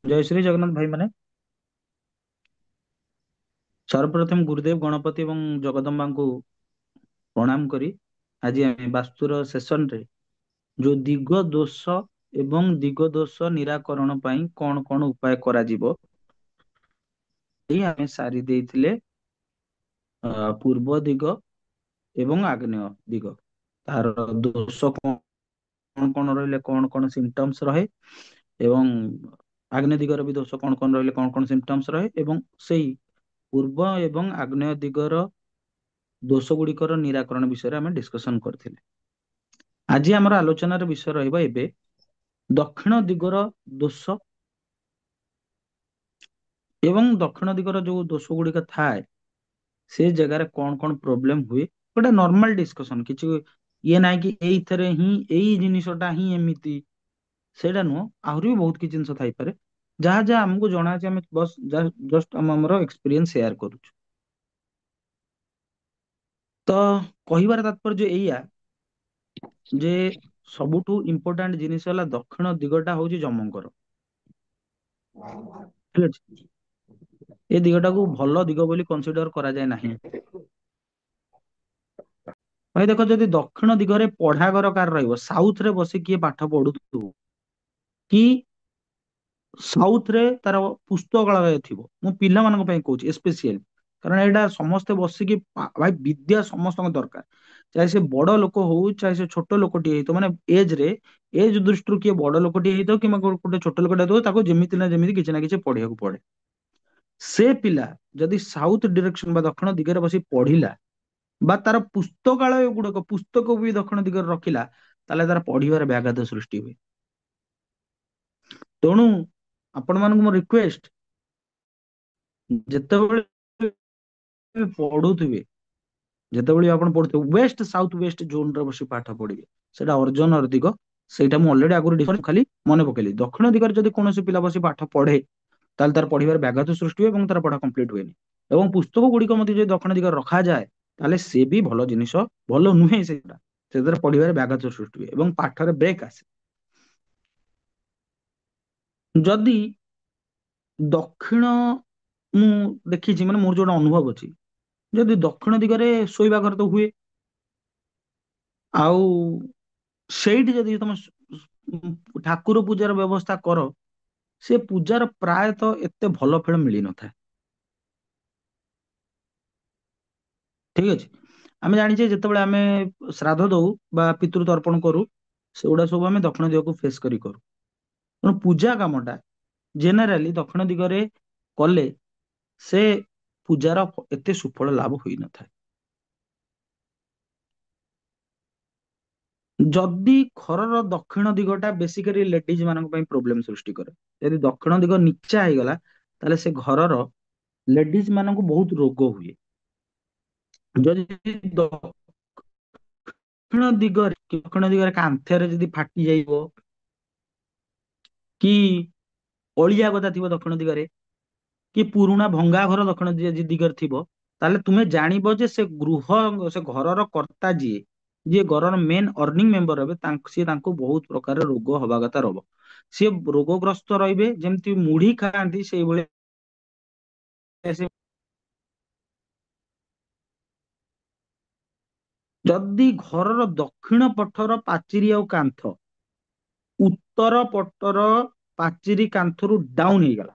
जय श्री जगन्नाथ भाई माने सर्वप्रथम गुरुदेव गणपति ଏବଂ ଜଗଦମ୍ବାଙ୍କୁ ପ୍ରଣାମ କରି ଆଜି ଆମେ ବାସ୍ତୁର ସେସନ ରେ ଯୋଉ ଦିଗ ଦୋଷ ଏବଂ ଦିଗ ଦୋଷ ନିରାକରଣ ପାଇଁ କଣ କଣ ଉପାୟ କରାଯିବ ଏଇ ଆମେ ସାରି ଦେଇଥିଲେ ପୂର୍ବ ଦିଗ ଏବଂ ଆଗ୍ନେୟ ଦିଗ ତାର ଦୋଷ କଣ କଣ ରହିଲେ କଣ କଣ ସିମ୍ପଟମ୍ସ ରହେ ଏବଂ ଆଗ୍ନେୟ ଦିଗର ବି ଦୋଷ କଣ କଣ ରହିଲେ କଣ କଣ ସିମ୍ପଟମ୍ସ ରହେ ଏବଂ ସେଇ ପୂର୍ବ ଏବଂ ଆଗ୍ନେୟ ଦିଗର ଦୋଷ ଗୁଡିକର ନିରାକରଣ ବିଷୟରେ ଆମେ ଡିସ୍କସନ କରିଥିଲେ। ଆଜି ଆମର ଆଲୋଚନାର ବିଷୟ ରହିବ ଏବେ ଦକ୍ଷିଣ ଦିଗର ଦୋଷ ଏବଂ ଦକ୍ଷିଣ ଦିଗର ଯୋଉ ଦୋଷ ଗୁଡିକ ଥାଏ ସେ ଜାଗାରେ କଣ କଣ ପ୍ରୋବ୍ଲେମ ହୁଏ ଗୋଟେ ନର୍ମାଲ ଡିସ୍କସନ କିଛି ଇଏ ନାହିଁ କି ଏଇଥିରେ ହିଁ ଏଇ ଜିନିଷଟା ହିଁ ଏମିତି ସେଇଟା ନୁହଁ ଆହୁରି ବି ବହୁତ କିଛି ଜିନିଷ ଥାଇପାରେ ଯାହା ଯାହା ଆମକୁ ଜଣା ଅଛି ଆମେ ବସ୍ ଜଷ୍ଟ ଆମର ଏକ୍ସପିରିଏନ୍ସ ସେୟାର କରୁଛୁ। ତ କହିବାର ତାତ୍ପର୍ଯ୍ୟ ଏଇଆ ଯେ ସବୁଠୁ ଇମ୍ପୋର୍ଟାଣ୍ଟ ଜିନିଷ ହେଲା ଦକ୍ଷିଣ ଦିଗଟା ହଉଛି ଯମଙ୍କର। ଠିକ ଅଛି। ଏ ଦିଗଟାକୁ ଭଲ ଦିଗ ବୋଲି କନସିଡର କରାଯାଏ ନାହିଁ। ଭାଇ ଦେଖ ଯଦି ଦକ୍ଷିଣ ଦିଗରେ ପଢାଘର କାର ରହିବ ସାଉଥ ରେ ବସି କିଏ ପାଠ ପଢୁଥିବ କି ସାଉଥ ରେ ତାର ପୁସ୍ତକାଳୟ ଥିବ ମୁଁ ପିଲାମାନଙ୍କ ପାଇଁ କହୁଛି ସ୍ପେସିଆଲି କାରଣ ଏଇଟା ସମସ୍ତେ ବସିକି ଭାଇ ବିଦ୍ୟା ସମସ୍ତଙ୍କ ଦରକାର ଚାहे ସେ ବଡ ଲୋକ ହଉ ଚାहे ସେ ଛୋଟ ଲୋକଟିଏ ହେଇଥିବ ମାନେ ଏଜ ଦୃଷ୍ଟିରୁ କିଏ ବଡ ଲୋକଟିଏ ହେଇଥିବ କିମ୍ବା ଗୋଟେ ଛୋଟ ଲୋକଟିଏ ହେଇଥିବ ତାକୁ ଯେମିତି ନା ଯେମିତି କିଛି ନା କିଛି ପଢିବାକୁ ପଡେ। ସେ ପିଲା ଯଦି ସାଉଥ ଡିରେକ୍ସନ ବା ଦକ୍ଷିଣ ଦିଗରେ ବସି ପଢିଲା ବା ତାର ପୁସ୍ତକାଳୟ ଗୁଡିକ ପୁସ୍ତକ ବି ଦକ୍ଷିଣ ଦିଗରେ ରଖିଲା ତାହେଲେ ତାର ପଢିବାରେ ବ୍ୟାଘାତ ସୃଷ୍ଟି ହୁଏ। ତେଣୁ ଆପଣ ମାନଙ୍କୁ ମୋ ରିକ୍ୱେଷ୍ଟ ଯେତେବେଳେ ପଢୁଥିବେ ଯେତେବେଳେ ଆପଣ ପଢୁଥିବେ ୱେଷ୍ଟ ସାଉଥ ୱେଷ୍ଟ ଜୋନରେ ବସି ପାଠ ପଢିବେ ସେଇଟା ଅର୍ଜନର ଦିଗ। ସେଇଟା ମୁଁ ଅଲରେଡି ଆଗରୁ ଖାଲି ମନେ ପକେଇଲି ଦକ୍ଷିଣ ଦିଗରେ ଯଦି କୌଣସି ପିଲା ବସି ପାଠ ପଢେ ତାହେଲେ ତାର ପଢିବାରେ ବ୍ୟାଘାତ ସୃଷ୍ଟି ହୁଏ ଏବଂ ତାର ପଢା କମ୍ପ୍ଲିଟ ହୁଏନି ଏବଂ ପୁସ୍ତକ ଗୁଡିକ ମଧ୍ୟ ଯଦି ଦକ୍ଷିଣ ଦିଗରେ ରଖାଯାଏ ତାହେଲେ ସେ ବି ଭଲ ଜିନିଷ ଭଲ ନୁହେଁ ସେଟା ସେଥିରେ ପଢିବାରେ ବ୍ୟାଘାତ ସୃଷ୍ଟି ହୁଏ ଏବଂ ପାଠରେ ବ୍ରେକ୍ ଆସେ। ଯଦି ଦକ୍ଷିଣ ମୁଁ ଦେଖିଛି ମାନେ ମୋର ଯୋଉଟା ଅନୁଭବ ଅଛି ଯଦି ଦକ୍ଷିଣ ଦିଗରେ ଶୋଇବା ଘର ତ ହୁଏ ଆଉ ସେଇଠି ଯଦି ତମେ ଠାକୁର ପୂଜାର ବ୍ୟବସ୍ଥା କର ସେ ପୂଜାର ପ୍ରାୟତଃ ଏତେ ଭଲ ଫଳ ମିଳିନଥାଏ। ଠିକ ଅଛି। ଆମେ ଜାଣିଛେ ଯେତେବେଳେ ଆମେ ଶ୍ରାଦ୍ଧ ଦଉ ବା ପିତୃ ତର୍ପଣ କରୁ ସେଗୁଡା ସବୁ ଆମେ ଦକ୍ଷିଣ ଦିଗକୁ ଫେସ କରି କରୁ ତେଣୁ ପୂଜା କାମଟା ଜେନେରାଲି ଦକ୍ଷିଣ ଦିଗରେ କଲେ ସେ ପୂଜାର ଏତେ ସୁଫଳ ଲାଭ ହୋଇନଥାଏ। ଯଦି ଘରର ଦକ୍ଷିଣ ଦିଗଟା ବେସିକାଲି ଲେଡିଜ ମାନଙ୍କ ପାଇଁ ପ୍ରୋବ୍ଲେମ ସୃଷ୍ଟି କରେ ଯଦି ଦକ୍ଷିଣ ଦିଗ ନିଚା ହେଇଗଲା ତାହେଲେ ସେ ଘରର ଲେଡିଜ ମାନଙ୍କୁ ବହୁତ ରୋଗ ହୁଏ। ଯଦି ଦକ୍ଷିଣ ଦିଗରେ କାନ୍ଥରେ ଯଦି ଫାଟି ଯାଇବ କି ଅଳିଆ ଗଦା ଥିବ ଦକ୍ଷିଣ ଦିଗରେ କି ପୁରୁଣା ଭଙ୍ଗା ଘର ଦକ୍ଷିଣ ଦିଗରେ ଥିବ ତାହେଲେ ତୁମେ ଜାଣିବ ଯେ ସେ ସେ ଘରର କର୍ତ୍ତା ଯିଏ ଘରର ମେନ୍ ଅର୍ନିଂ ମେମ୍ବର ହେବେ ସିଏ ତାଙ୍କୁ ବହୁତ ପ୍ରକାର ରୋଗ ହବା କଥା ରହବ ସିଏ ରୋଗଗ୍ରସ୍ତ ରହିବେ ଯେମିତି ମୁଢି ଖାଆନ୍ତି ସେଇଭଳି ସେ ଯଦି ଘରର ଦକ୍ଷିଣ ପଟର ପାଚିରି ଆଉ କାନ୍ଥ ଉତ୍ତର ପଟର ପାଚିରି କାନ୍ଥରୁ ଡାଉନ ହେଇଗଲା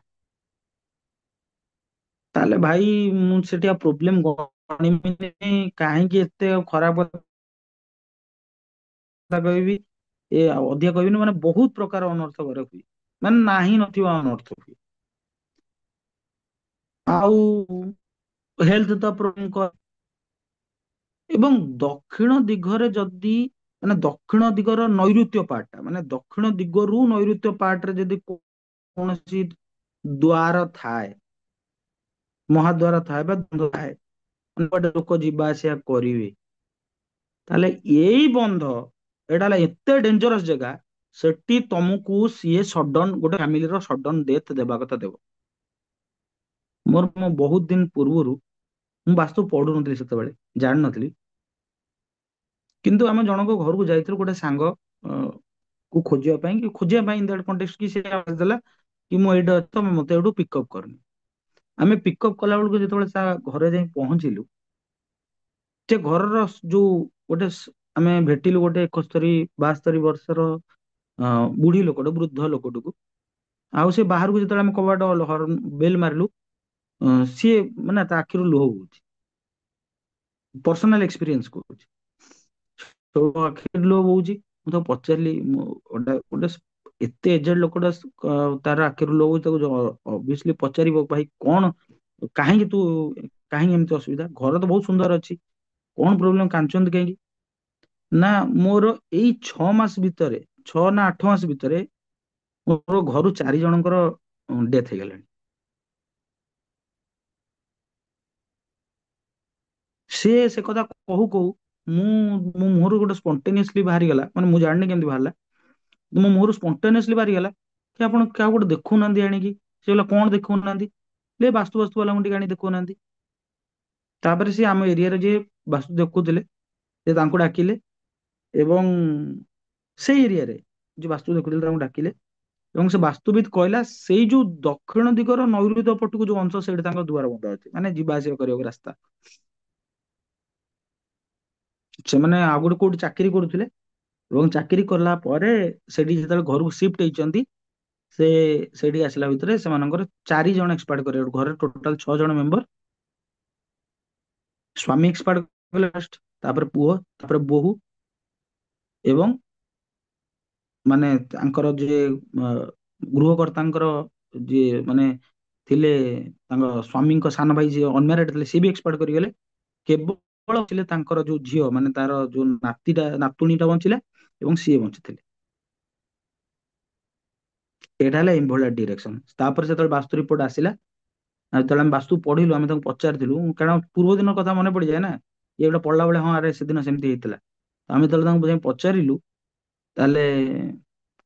ତାହେଲେ ଭାଇ ମୁଁ ସେଠି ଆଉ ପ୍ରୋବ୍ଲେମ ଗଣିବିନି କାହିଁକି ଏତେ ଖରାପ କଥା କହିବି ଏ ଆଉ ଅଧିକା କହିବିନି ମାନେ ବହୁତ ପ୍ରକାର ଅନର୍ଥ ଘରେ ହୁଏ ମାନେ ନାହିଁ ନଥିବା ଅନର୍ଥ ହୁଏ ଆଉ ହେଲ୍ଥ ତ ପ୍ରୋବ୍ଲେମ ଏବଂ ଦକ୍ଷିଣ ଦିଗରେ ଯଦି ମାନେ ଦକ୍ଷିଣ ଦିଗର ନୈଋତ୍ୟ ପାର୍ଟଟା ମାନେ ଦକ୍ଷିଣ ଦିଗରୁ ନୈଋତ୍ୟ ପାର୍ଟରେ ଯଦି କୌଣସି ଦ୍ୱାର ଥାଏ ମହାଦ୍ୱାର ଥାଏ ବା ଦ୍ୱାର ଥାଏ ଗୋଟେ ଲୋକ ଯିବା ଆସିବା କରିବେ ତାହେଲେ ଏଇ ବନ୍ଧ ଏଇଟା ହେଲା ଏତେ ଡେଞ୍ଜରସ ଜାଗା ସେଠି ତମକୁ ସିଏ ସଡନ ଗୋଟେ ଫ୍ୟାମିଲିର ସଡନ ଡେଥ ଦେବା କଥା ଦେବ। ମୋର ମୁଁ ବହୁତ ଦିନ ପୂର୍ବରୁ ମୁଁ ବାସ୍ତୁ ପଢୁନଥିଲି ସେତେବେଳେ ଜାଣିନଥିଲି କିନ୍ତୁ ଆମେ ଜଣଙ୍କ ଘରକୁ ଯାଇଥିଲୁ ଗୋଟେ ସାଙ୍ଗ କୁ ଖୋଜିବା ପାଇଁ କି ସେ ଦେଲା କି ମୁଁ ଏଇଠି ଅଛି ତମେ ମତେ ଏଇଠୁ ପିକଅପ୍ କରନି। ଆମେ ପିକଅପ୍ କଲା ବେଳକୁ ଯେତେବେଳେ ତା ଘରେ ଯାଇ ପହଞ୍ଚିଲୁ, ସେ ଘରର ଯୋଉ ଗୋଟେ ଆମେ ଭେଟିଲୁ ଗୋଟେ 71 72 ବର୍ଷର ବୁଢୀ ଲୋକଟେ, ବୃଦ୍ଧ ଲୋକଟିକୁ। ଆଉ ସେ ବାହାରକୁ ଯେତେବେଳେ ଆମେ କବାଟ ହର୍ନ ବେଲ୍ ମାରିଲୁ, ସିଏ ମାନେ ତା ଆଖିରୁ ଲୁହ ବହୁଛି। ପର୍ସନାଲ ଏକ୍ସପିରିଏନ୍ସ କହୁଛି। ତ ଆଖିରୁ ଲୁହ ବହୁଛି। ମୁଁ ତାକୁ ପଚାରିଲି, ମୁଁ ଗୋଟେ ଏତେ ଏଜେଡ୍ ଲୋକଟା, ତାର ଆଖିରୁ ଲୁହ ବହୁଛି, ତାକୁ ଅବଭିୟସଲି ପଚାରିବ ଭାଇ କଣ, କାହିଁକି ତୁ, କାହିଁକି ଏମିତି ଅସୁବିଧା, ଘର ତ ବହୁତ ସୁନ୍ଦର ଅଛି, କଣ ପ୍ରୋବ୍ଲେମ, କାନ୍ଦୁଛନ୍ତି କାହିଁକି? ନା ମୋର ଏଇ 6 ମାସ ଭିତରେ, 6 ନା 8 ମାସ ଭିତରେ ମୋର ଘରୁ 4 ଜଣଙ୍କର ଡେଥ ହେଇଗଲାଣି। ସେ କଥା କହୁ କହୁ ମୁଁ ମୋ ମୁହଁରୁ ଗୋଟେ ସ୍ପଣ୍ଟେନିୟସଲି ବାହାରିଗଲା, ମାନେ ମୁଁ ଜାଣିନି କେମିତି ବାହାରିଲା, ମୋ ମୁହଁରୁ ସ୍ପଣ୍ଟେନିୟସଲି ବାହାରିଗଲା କି ଆପଣ କାହାକୁ ଗୋଟେ ଦେଖୁନାହାନ୍ତି ଆଣିକି। ସେ କହିଲା କଣ ଦେଖଉନାହାନ୍ତି? ଏ ବାସ୍ତୁ ବାସ୍ତୁ ବାଲାଙ୍କୁ ଟିକେ ଆଣି ଦେଖଉନାହାନ୍ତି। ତାପରେ ସେ ଆମ ଏରିଆରେ ଯିଏ ବାସ୍ତୁ ଦେଖୁଥିଲେ, ସେ ତାଙ୍କୁ ଡାକିଲେ, ଏବଂ ସେଇ ଏରିଆରେ ଯିଏ ବାସ୍ତୁ ଦେଖୁଥିଲେ ତାଙ୍କୁ ଡାକିଲେ, ଏବଂ ସେ ବାସ୍ତୁବିତ୍ କହିଲା ସେଇ ଯୋଉ ଦକ୍ଷିଣ ଦିଗର ନୈಋତ୍ୟ ପଟକୁ ଯୋଉ ଅଂଶ, ସେଇଠି ତାଙ୍କ ଦୁଆର ବନ୍ଧ ଅଛି, ମାନେ ଯିବା ଆସିବା କରିବାକୁ ରାସ୍ତା। ସେମାନେ ଆଉ ଗୋଟେ କୋଉଠି ଚାକିରି କରୁଥିଲେ, ଏବଂ ଚାକିରି କଲା ପରେ ସେଠି ଯେତେବେଳେ ଘରକୁ ସିଫ୍ଟ ହେଇଛନ୍ତି, ସେ ସେଇଠି ଆସିଲା ଭିତରେ ସେମାନଙ୍କର 4 ଜଣ ଏକ୍ସପାର୍ଟ କରିବାକୁ, ଘରେ ଟୋଟାଲ 6 ଜଣ ମେମ୍ବର। ସ୍ୱାମୀ ଏକ୍ସପାର୍ଟ କଲେ ଫାଷ୍ଟ, ତାପରେ ପୁଅ, ତାପରେ ବୋହୂ, ଏବଂ ମାନେ ତାଙ୍କର ଯିଏ ଗୃହକର୍ତ୍ତାଙ୍କର ଯିଏ ମାନେ ଥିଲେ, ତାଙ୍କ ସ୍ୱାମୀଙ୍କ ସାନ ଭାଇ ଯିଏ ଅନମ୍ୟାରେଡ ଥିଲେ, ସିଏ ବି ଏକ୍ସପାର୍ଟ କରିଗଲେ। କେବଳ ଥିଲେ ତାଙ୍କର ଯୋଉ ଝିଅ, ମାନେ ତାର ଯୋଉ ନାତିଟା ନାତୁଣୀଟା ବଞ୍ଚିଲା, ଏବଂ ସିଏ ବଞ୍ଚିଥିଲେ। ଏଇଟା ହେଲା ଏଇଭଳିଆ ଡିରେକ୍ସନ। ତାପରେ ଯେତେବେଳେ ବାସ୍ତୁ ରିପୋର୍ଟ ଆସିଲା, ଆଉ ଯେତେବେଳେ ଆମେ ବାସ୍ତୁ ପଢିଲୁ, ଆମେ ତାଙ୍କୁ ପଚାରିଥିଲୁ, କାରଣ ପୂର୍ବ ଦିନ କଥା ମନେ ପଡିଯାଏ ନା, ଇଏ ଗୋଟେ ପଢିଲା ବେଳେ, ହଁ ଆରେ ସେଦିନ ସେମିତି ହେଇଥିଲା। ଆମେ ଯେତେବେଳେ ତାଙ୍କୁ ଯାଇ ପଚାରିଲୁ, ତାହେଲେ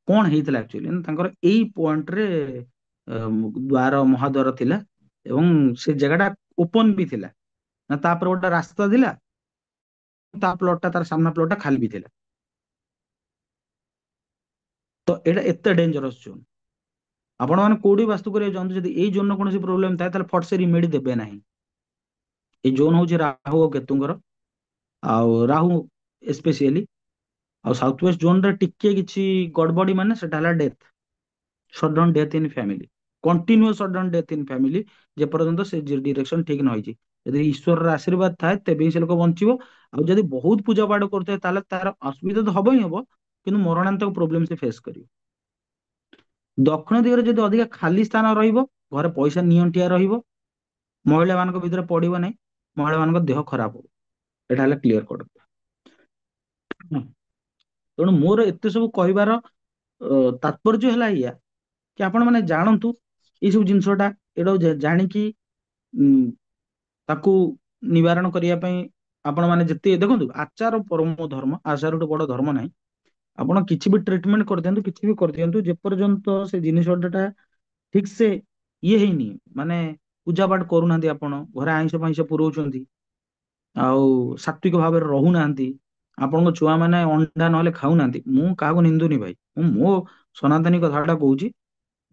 କଣ ହେଇଥିଲା ଆକ୍ଚୁଆଲି, ତାଙ୍କର ଏଇ ପଏଣ୍ଟରେ ଦ୍ୱାର ମହାଦ୍ୱାର ଥିଲା, ଏବଂ ସେ ଜାଗାଟା ଓପନ ବି ଥିଲା, ନା ତାପରେ ଗୋଟେ ରାସ୍ତା ଥିଲା, ତା ପ୍ଲଟ ଟା, ତାର ସାମ୍ନା ପ୍ଲଟ ଟା ଖାଲି ବି ଥିଲା। ତ ଏଇଟା ଏତେ ଡେଞ୍ଜରସ୍ ଜୋନ୍। ଆପଣ ମାନେ କୋଉଠି ବାସ୍ତୁ କରିବାକୁ ଚାହୁଁନ୍ତୁ, ଯଦି ଏଇ ଜୋନ୍ ର କୌଣସି ପ୍ରୋବ୍ଲେମ ଥାଏ, ତାହେଲେ ଫଟ ସେ ରିମେଡି ଦେବେ ନାହିଁ। ଏଇ ଜୋନ୍ ହଉଛି ରାହୁ ଓ କେତୁଙ୍କର, ଆଉ ରାହୁ ଏସ୍ପେସିଆଲି। ଆଉ ସାଉଥ ୱେଷ୍ଟ ଜୋନ୍ ରେ ଟିକେ କିଛି ଗଡବଡି ମାନେ ସେଟା ହେଲା ଡେଥ, ସଡନ ଡେଥ ଇନ ଫ୍ୟାମିଲି, କଣ୍ଟିନ୍ୟୁଅସ୍ ସଡନ ଡେଥ ଇନ ଫ୍ୟାମିଲି, ଯେ ପର୍ଯ୍ୟନ୍ତ ସେ ଡିରେକ୍ସନ ଠିକ ନ ହେଇଛି। ଯଦି ଈଶ୍ୱରର ଆଶୀର୍ବାଦ ଥାଏ, ତେବେ ହିଁ ସେ ଲୋକ ବଞ୍ଚିବ। ଆଉ ଯଦି ବହୁତ ପୂଜା ପାଠ କରୁଥାଏ, ତାହେଲେ ତାର ଅସୁବିଧା ତ ହବ ହିଁ ହବ, କିନ୍ତୁ ମରଣାନ୍ତକ ପ୍ରୋବ୍ଲେମ ସେ ଫେସ୍ କରିବ। ଦକ୍ଷିଣ ଦିଗରେ ଯଦି ଅଧିକା ଖାଲି ସ୍ଥାନ ରହିବ, ଘରେ ପଇସା ନିଅଣ୍ଟିଆ ରହିବ, ମହିଳା ମାନଙ୍କ ଭିତରେ ପଡିବ ନାହିଁ, ମହିଳା ମାନଙ୍କ ଦେହ ଖରାପ ହବ। ଏଇଟା ହେଲା କ୍ଲିୟର କଟ। ତେଣୁ ମୋର ଏତେ ସବୁ କହିବାର ତାତ୍ପର୍ଯ୍ୟ ହେଲା ଏଇଆ, କି ଆପଣ ମାନେ ଜାଣନ୍ତୁ ଏଇ ସବୁ ଜିନିଷଟା, ଏଇଟାକୁ ଜାଣିକି ଉଁ, ତାକୁ ନିବାରଣ କରିବା ପାଇଁ ଆପଣ ମାନେ ଯେତେ ଦେଖନ୍ତୁ, ଆଚାର ପରମ ଧର୍ମ, ଆଚାରଠୁ ବଡ ଧର୍ମ ନାହିଁ। ଆପଣ କିଛି ବି ଟ୍ରିଟମେଣ୍ଟ କରିଦିଅନ୍ତୁ, କିଛି ବି କରିଦିଅନ୍ତୁ, ଯେପର୍ଯ୍ୟନ୍ତ ସେ ଜିନିଷଟା ଠିକ ସେ ଇଏ ହେଇନି, ମାନେ ପୂଜା ପାଠ କରୁନାହାନ୍ତି, ଆପଣ ଘରେ ଆଇଁଷ ଫାଇଁଷ ପୁରଉଛନ୍ତି, ଆଉ ସାତ୍ವಿକ ଭାବରେ ରହୁନାହାନ୍ତି, ଆପଣଙ୍କ ଛୁଆ ମାନେ ଅଣ୍ଡା ନହେଲେ ଖାଉନାହାନ୍ତି, ମୁଁ କାହାକୁ ନିନ୍ଦୁନି ଭାଇ, ମୁଁ ମୋ ସନାତନୀ କଥାଟା କହୁଛି,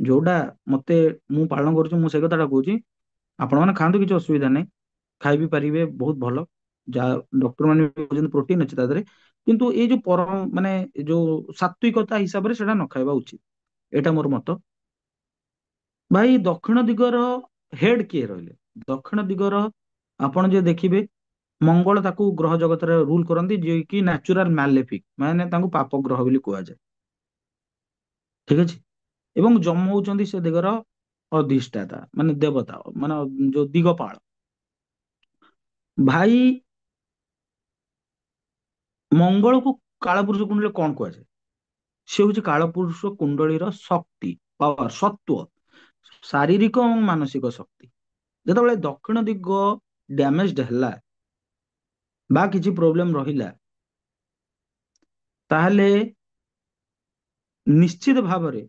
ଯୋଉଟା ମତେ ମୁଁ ପାଳନ କରୁଛି, ମୁଁ ସେଇ କଥାଟା କହୁଛି। ଆପଣ ମାନେ ଖାଆନ୍ତୁ, କିଛି ଅସୁବିଧା ନାହିଁ, ଖାଇ ବି ପାରିବେ, ବହୁତ ଭଲ। ଯାହା ଡକ୍ଟର ମାନେ ବି କହୁଛନ୍ତି ପ୍ରୋଟିନ ଅଛି ତା ଦେହରେ, କିନ୍ତୁ ଏଇ ଯୋଉ ମାନେ ଏଇ ଯୋଉ ସାତ୍ವಿକତା ହିସାବରେ ସେଟା ନ ଖାଇବା ଉଚିତ। ଏଇଟା ମୋର ମତ। ଭାଇ ଦକ୍ଷିଣ ଦିଗର ହେଡ୍ କିଏ ରହିଲେ? ଦକ୍ଷିଣ ଦିଗର ଆପଣ ଯେ ଦେଖିବେ, ମଙ୍ଗଳ ତାକୁ ଗ୍ରହ ଜଗତରେ ରୁଲ କରନ୍ତି, ଯିଏ କି ନ୍ୟାଚୁରାଲ ମାଲେଫିକ, ମାନେ ତାଙ୍କୁ ପାପ ଗ୍ରହ ବୋଲି କୁହାଯାଏ। ଠିକ ଅଛି। ଏବଂ ଯମ ହଉଛନ୍ତି ସେ ଦିଗର ଅଧିଷ୍ଠାତା, ମାନେ ଦେବତା, ମାନେ ଯୋଉ ଦିଗପାଳ। ଭାଇ ମଙ୍ଗଳକୁ କାଳପୁରୁଷ କୁଣ୍ଡଳୀ କଣ କୁହାଯାଏ? ସେ ହଉଛି କାଳପୁରୁଷ କୁଣ୍ଡଳୀର ଶକ୍ତି, ପାୱାର, ସତ୍ୱ, ଶାରୀରିକ ଏବଂ ମାନସିକ ଶକ୍ତି। ଯେତେବେଳେ ଦକ୍ଷିଣ ଦିଗ ଡ୍ୟାମେଜଡ ହେଲା ବା କିଛି ପ୍ରୋବ୍ଲେମ ରହିଲା, ତାହେଲେ ନିଶ୍ଚିତ ଭାବରେ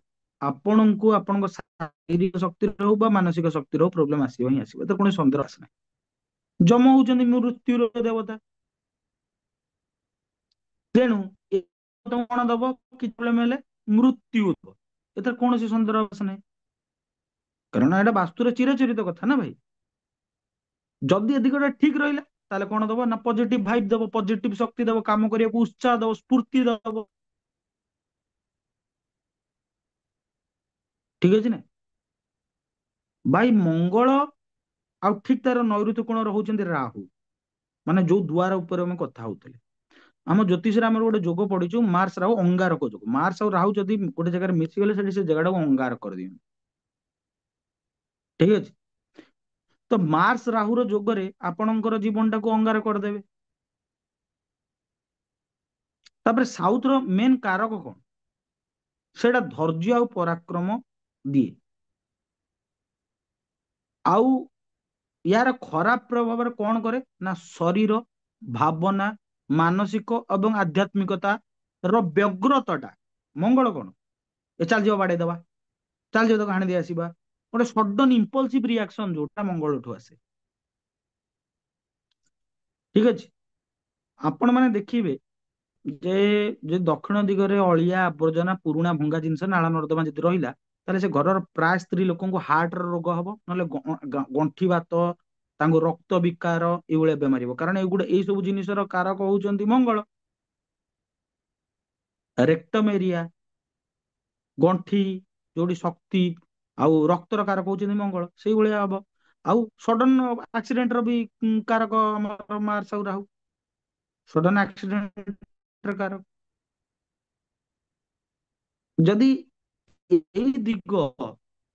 ଆପଣଙ୍କୁ ଆପଣଙ୍କ ଶାରୀରିକ ଶକ୍ତିର ହଉ ବା ମାନସିକ ଶକ୍ତିର ହଉ ପ୍ରୋବ୍ଲେମ ଆସିବ ହିଁ ଆସିବ, ଏଥିରେ କୌଣସି ସନ୍ଦେହ ଆସେ ନାହିଁ। ଯମ ହଉଛନ୍ତି ମୃତ୍ୟୁର ଦେବତା। ତେଣୁ ଏ ତମକୁ କଣ ଦବ, କିଛି ପ୍ରୋବ୍ଲେମ ହେଲେ ମୃତ୍ୟୁ ଦବ, ଏଥିରେ କୌଣସି ସନ୍ଦେହ ଆସେ ନାହିଁ। କାରଣ ଏଇଟା ବାସ୍ତୁରେ ଚିରାଚରିତ କଥା ନା ଭାଇ। ଯଦି ଏ ଦିଗଟା ଠିକ ରହିଲା ତାହେଲେ କଣ ଦବ ନା ପଜିଟିଭ ଭାଇବ ଦବ, ପଜିଟିଭ ଶକ୍ତି ଦବ, କାମ କରିବାକୁ ଉତ୍ସାହ ଦବ, ସ୍ଫୂର୍ତ୍ତି ଦବ। ଠିକ ଅଛି ନା ଭାଇ। ମଙ୍ଗଳ ଆଉ ଠିକ ତାର ନୈಋତ୍ୟ କୋଣ ରହୁଛନ୍ତି ରାହୁ, ମାନେ ଯୋଉ ଦ୍ୱାର ଉପରେ ଆମେ କଥା ହଉଥିଲେ। ଆମ ଜ୍ୟୋତିଷରେ ଆମର ଗୋଟେ ଯୋଗ ପଢିଛୁ ମାର୍ସ ରାହୁ ଅଙ୍ଗାରକ ଯୋଗ। ମାର୍ସ ଆଉ ରାହୁ ଯଦି ଗୋଟେ ଜାଗାରେ ମିଶିଗଲେ ସେଠି ସେ ଜାଗାଟାକୁ ଅଙ୍ଗାର କରିଦିଅନ୍ତି। ଠିକ ଅଛି। ତ ମାର୍ସ ରାହୁର ଯୋଗରେ ଆପଣଙ୍କର ଜୀବନଟାକୁ ଅଙ୍ଗାର କରିଦେବେ। ତାପରେ ସାଉଥ ର ମେନ୍ କାରକ କଣ? ସେଇଟା ଧୈର୍ଯ୍ୟ ଆଉ ପରାକ୍ରମ ଦିଏ। ଆଉ ୟାର ଖରାପ ପ୍ରଭାବରେ କଣ କରେ ନା ଶରୀର, ଭାବନା, ମାନସିକ ଏବଂ ଆଧ୍ୟାତ୍ମିକତା ର ବ୍ୟଗ୍ରତା ଟା। ମଙ୍ଗଳ କଣ ଏ ଚାଲିଯିବା ବାଡେଇ ଦବା, ଚାଲିଯିବା ତାକୁ ହାଣି ଦେଇ ଆସିବା, ଗୋଟେ ସଡନ ଇମ୍ପଲସିଭ ରିଆକ୍ସନ ଯୋଉଟା ମଙ୍ଗଳଠୁ ଆସେ। ଠିକ ଅଛି। ଆପଣ ମାନେ ଦେଖିବେ ଯେ ଯେ ଦକ୍ଷିଣ ଦିଗରେ ଅଳିଆ ଆବର୍ଜନା ପୁରୁଣା ଭଙ୍ଗା ଜିନିଷ ନାଳ ନର୍ଦ୍ଦମା ଯଦି ରହିଲା ତାହେଲେ ସେ ଘରର ପ୍ରାୟ ସ୍ତ୍ରୀ ଲୋକଙ୍କୁ ହାର୍ଟ ର ରୋଗ ହବ, ନହେଲେ ଗଣ୍ଠି ବାତ, ତାଙ୍କୁ ରକ୍ତ ବିକାର ଏଇଭଳିଆ ବେମାରୀ ହବ। କାରଣ ଏଇଗୁଡା ଏଇ ସବୁ ଜିନିଷର କାରକ ହଉଛନ୍ତି ମଙ୍ଗଳ। ରେକ୍ଟମ ଏରିଆ, ଗଣ୍ଠି ଯୋଉଠି ଶକ୍ତି ଆଉ ରକ୍ତର କାରକ ହଉଛନ୍ତି ମଙ୍ଗଳ, ସେଇଭଳିଆ ହବ। ଆଉ ସଡନ ଆକ୍ସିଡେଣ୍ଟ ର ବି କାରକ ଆମର ମାର୍ସ ଆଉ ରାହୁ। ସଡନ ଆକ୍ସିଡେଣ୍ଟ କାରକ। ଯଦି ଏଇ ଦିଗ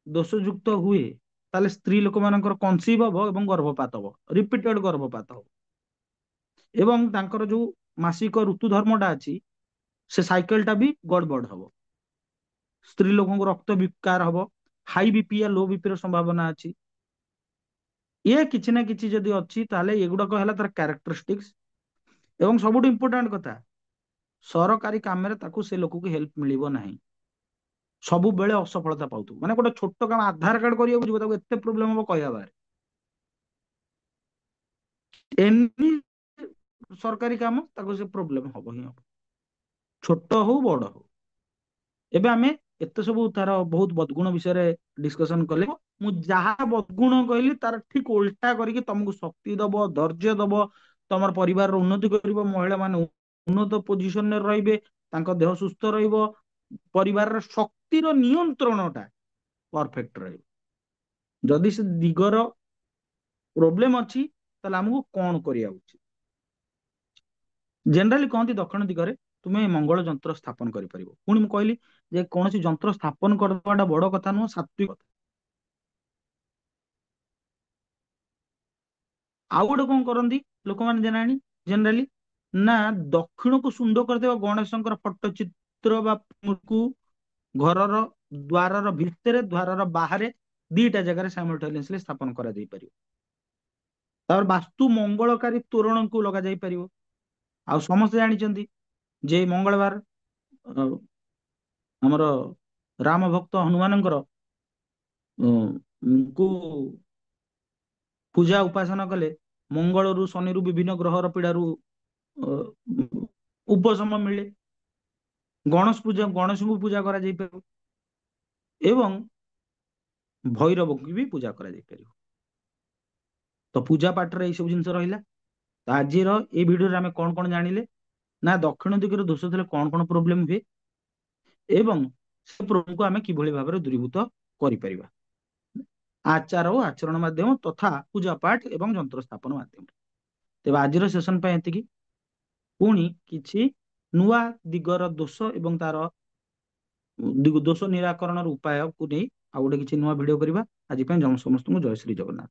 ଦୋଷଯୁକ୍ତ ହୁଏ ତାହେଲେ ସ୍ତ୍ରୀ ଲୋକମାନଙ୍କର କନସିଭ ହବ ଏବଂ ଗର୍ଭପାତ ହବ, ରିପିଟେଡ ଗର୍ଭପାତ ହବ। ଏବଂ ତାଙ୍କର ଯୋଉ ମାସିକ ଋତୁ ଧର୍ମଟା ଅଛି ସେ ସାଇକେଲ ଟା ବି ଗଡବଡ ହବ। ସ୍ତ୍ରୀ ଲୋକଙ୍କୁ ରକ୍ତ ବିକାର ହବ, ହାଇ ବିପି ୟା ଲୋ ବିପି ର ସମ୍ଭାବନା ଅଛି। ଇଏ କିଛି ନା କିଛି ଯଦି ଅଛି ତାହେଲେ ଏଗୁଡାକ ହେଲା ତାର କ୍ୟାରେକ୍ଟରିଷ୍ଟିକ୍ସ। ଏବଂ ସବୁଠୁ ଇମ୍ପୋର୍ଟାଣ୍ଟ କଥା, ସରକାରୀ କାମରେ ତାକୁ ସେ ଲୋକକୁ ହେଲ୍ପ ମିଳିବ ନାହିଁ। ସବୁବେଳେ ଅସଫଳତା ପାଉଥିବ। ମାନେ ଗୋଟେ ଛୋଟ କାମ ଆଧାର କାର୍ଡ କରିବାକୁ ଯିବ ତାକୁ ଏତେ ପ୍ରୋବ୍ଲେମ ହବ କହିବା ବାହାରେ। ଏନି ସରକାରୀ କାମ ତାକୁ ସେ ପ୍ରୋବ୍ଲେମ ହବ ହିଁ ହବ, ଛୋଟ ହଉ ବଡ ହଉ। ଏବେ ଆମେ ଏତେ ସବୁ ତାର ବହୁତ ବଦଗୁଣ ବିଷୟରେ ଡିସକସନ କଲେ। ମୁଁ ଯାହା ବଦଗୁଣ କହିଲି ତାର ଠିକ ଓଲଟା କରିକି ତମକୁ ଶକ୍ତି ଦବ, ଧୈର୍ଯ୍ୟ ଦବ, ତମର ପରିବାରର ଉନ୍ନତି କରିବ, ମହିଳା ମାନେ ଉନ୍ନତ ପୋଜିସନରେ ରହିବେ, ତାଙ୍କ ଦେହ ସୁସ୍ଥ ରହିବ, ପରିବାରର ଶକ୍ତିର ନିୟନ୍ତ୍ରଣ ଟା ପରଫେକ୍ଟ ରହିବ। ଯଦି ସେ ଦିଗର ପ୍ରୋବ୍ଲେମ ଅଛି ତାହେଲେ ଆମକୁ କଣ କରିବା ଉଚିତ? ଜେନେରାଲି କହନ୍ତି ଦକ୍ଷିଣ ଦିଗରେ ତୁମେ ମଙ୍ଗଳ ଯନ୍ତ୍ର ସ୍ଥାପନ କରିପାରିବ। ପୁଣି ମୁଁ କହିଲି ଯେ କୌଣସି ଯନ୍ତ୍ର ସ୍ଥାପନ କରିଦବାଟା ବଡ କଥା ନୁହଁ, ସାତ୍ବିକ କଥା। ଆଉ ଗୋଟେ କଣ କରନ୍ତି ଲୋକମାନେ ଜେନାଣି ଜେନେରାଲି, ନା ଦକ୍ଷିଣକୁ ସୁନ୍ଦର କରିଥିବା ଗଣେଶଙ୍କର ଫଟୋ ଚିତ୍ର ବା ମୂର୍ତ୍ତିକୁ ଘରର ଦ୍ୱାରର ଭିତରେ ଦ୍ୱାରର ବାହାରେ ଦିଟା ଜାଗାରେ ସାଇମultaneously ସ୍ଥାପନ କରାଯାଇ ପାରିବ। ତାପରେ ବାସ୍ତୁ ମଙ୍ଗଳକାରୀ ତୋରଣକୁ ଲଗାଯାଇ ପାରିବ। ଆଉ ସମସ୍ତେ ଜାଣିଛନ୍ତି ଯେ ମଙ୍ଗଳବାର ଅ, ଆମର ରାମ ଭକ୍ତ ହନୁମାନଙ୍କର କୁ ପୂଜା ଉପାସନା କଲେ ମଙ୍ଗଳରୁ ଶନିରୁ ବିଭିନ୍ନ ଗ୍ରହର ପୀଡାରୁ ଅ, ଉପଶମ ମିଳେ। ଗଣେଶଙ୍କୁ ପୂଜା କରାଯାଇ ପାରିବ ଏବଂ ଭୈରବଙ୍କୁ ବି ପୂଜା କରାଯାଇ ପାରିବ। ତ ପୂଜା ପାଠରେ ଏଇ ସବୁ ଜିନିଷ ରହିଲା। ତ ଆଜିର ଏଇ ଭିଡିଓରେ ଆମେ କଣ କଣ ଜାଣିଲେ ନା ଦକ୍ଷିଣ ଦିଗରେ ଦୋଷ ଥିଲେ କଣ କଣ ପ୍ରୋବ୍ଲେମ ହୁଏ ଏବଂ ସେ ପ୍ରୋବ୍ଲେମକୁ ଆମେ କିଭଳି ଭାବରେ ଦୂରୀଭୂତ କରିପାରିବା ଆଚାର ଓ ଆଚରଣ ମାଧ୍ୟମ ତଥା ପୂଜା ପାଠ ଏବଂ ଯନ୍ତ୍ର ସ୍ଥାପନ ମାଧ୍ୟମରେ। ତେବେ ଆଜିର ସେସନ ପାଇଁ ଏତିକି। ପୁଣି କିଛି ନୂଆ ଦିଗର ଦୋଷ ଏବଂ ତାର ଦୋଷ ନିରାକରଣର ଉପାୟକୁ ନେଇ ଆଉ ଗୋଟେ କିଛି ନୂଆ ଭିଡିଓ କରିବା। ଆଜି ପାଇଁ ସମସ୍ତଙ୍କୁ ଜୟ ଶ୍ରୀ ଜଗନ୍ନାଥ।